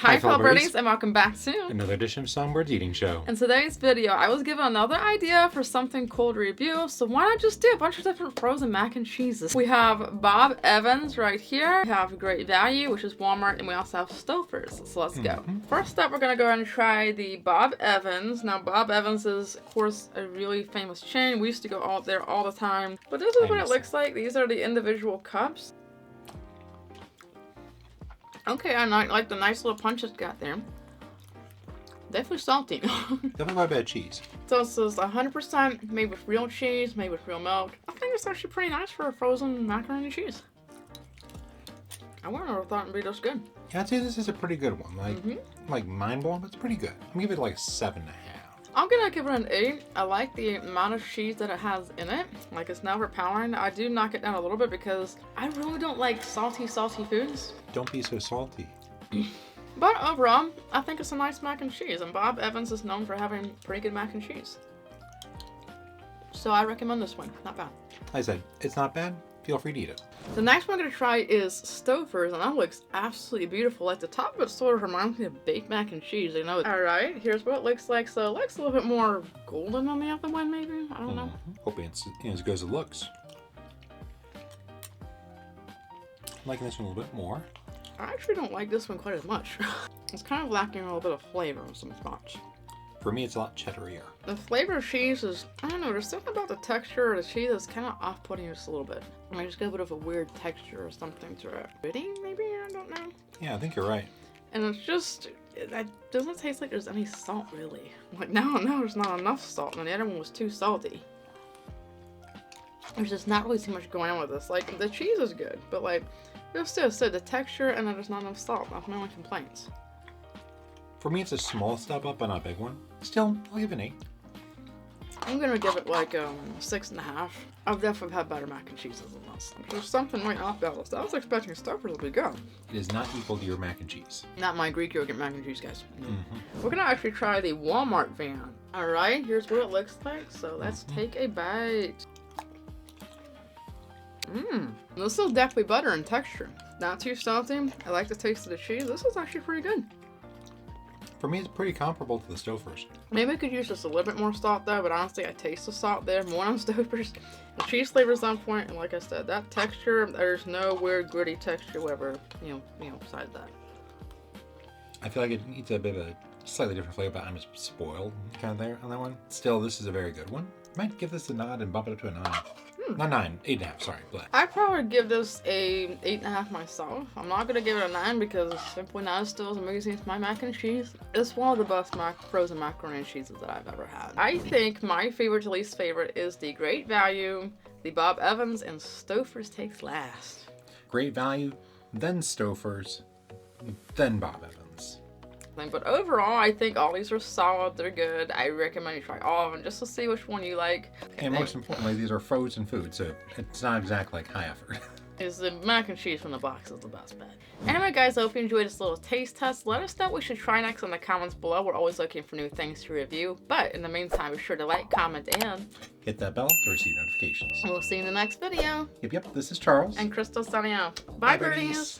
Hi fellow birdies, and welcome back to another edition of SongByrd's Eating Show. In today's video, I was given another idea for something cool to review, so why not just do a bunch of different frozen mac and cheeses. We have Bob Evans right here, we have Great Value, which is Walmart, and we also have Stouffers, so let's go. First up, we're going to go ahead and try the Bob Evans. Now, Bob Evans is, of course, a really famous chain. We used to go out there all the time, but this is what it looks like. These are the individual cups. Okay, I like the nice little punch it's got there. Definitely salty. Definitely my bad cheese. So this is 100% made with real cheese, made with real milk. I think it's actually pretty nice for a frozen macaroni and cheese. I wouldn't have thought it'd be this good. Yeah, I'd say this is a pretty good one. Like mind-blowing, but it's pretty good. I'm gonna give it like 7.5. I'm gonna give it an 8. I like the amount of cheese that it has in it. Like, it's not overpowering. I do knock it down a little bit because I really don't like salty foods. Don't be so salty. But overall, I think it's a nice mac and cheese, and Bob Evans is known for having pretty good mac and cheese. So I recommend this one. Not bad. Like I said, it's not bad. Feel free to eat it. The next one I'm going to try is Stouffers, and that looks absolutely beautiful. Like, the top of it sort of reminds me of baked mac and cheese, you know. Alright, here's what it looks like. So it looks a little bit more golden than the other one, maybe? I don't know. Hoping it's as good as it looks. I'm liking this one a little bit more. I actually don't like this one quite as much. It's kind of lacking a little bit of flavor in some spots. For me, it's a lot cheddarier. The flavor of cheese is, I don't know, there's something about the texture of the cheese that's kind of off-putting just a little bit. I just got a bit of a weird texture or something to it. Biting, maybe? I don't know. Yeah, I think you're right. And it's just, it doesn't taste like there's any salt, really. Like, no, there's not enough salt, and the other one was too salty. There's just not really too much going on with this. Like, the cheese is good, but like, just so the texture and then there's not enough salt. That's my only complaints. For me, it's a small step up, but not a big one. Still, I'll give it an 8. I'm gonna give it like 6.5. I've definitely had better mac and cheeses than this. There's something right off balance. I was expecting Stouffers to be good. It is not equal to your mac and cheese. Not my Greek yogurt mac and cheese, guys. No. We're gonna actually try the Walmart van. Alright, here's what it looks like. So let's take a bite. This is definitely better in texture. Not too salty. I like the taste of the cheese. This is actually pretty good. For me, it's pretty comparable to the Stouffers. Maybe I could use just a little bit more salt though, but honestly, I taste the salt there more on Stouffers. The cheese flavor's on point, and like I said, that texture, there's no weird gritty texture whatever, you know, besides that. I feel like it needs a bit of a slightly different flavor, but I'm just spoiled kind of there on that one. Still, this is a very good one. I might give this a nod and bump it up to a 9. Not 9, 8.5, sorry. I'd probably give this a 8.5 myself. I'm not gonna give it a 9 because it's simply not as still as amazing as my mac and cheese. It's one of the best frozen macaroni and cheeses that I've ever had. I think my favorite to least favorite is the Great Value, the Bob Evans, and Stouffers takes last. Great Value, then Stouffers, then Bob Evans. But overall, I think all these are solid. They're good. I recommend you try all of them just to see which one you like. And most importantly, these are frozen food, so it's not exactly like high effort. Is the mac and cheese from the box is the best bet. Anyway, guys, I hope you enjoyed this little taste test. Let us know what we should try next in the comments below. We're always looking for new things to review. But in the meantime, be sure to like, comment, and hit that bell to receive notifications. We'll see you in the next video. Yep, this is Charles. And Crystal signing out. Bye, birdies.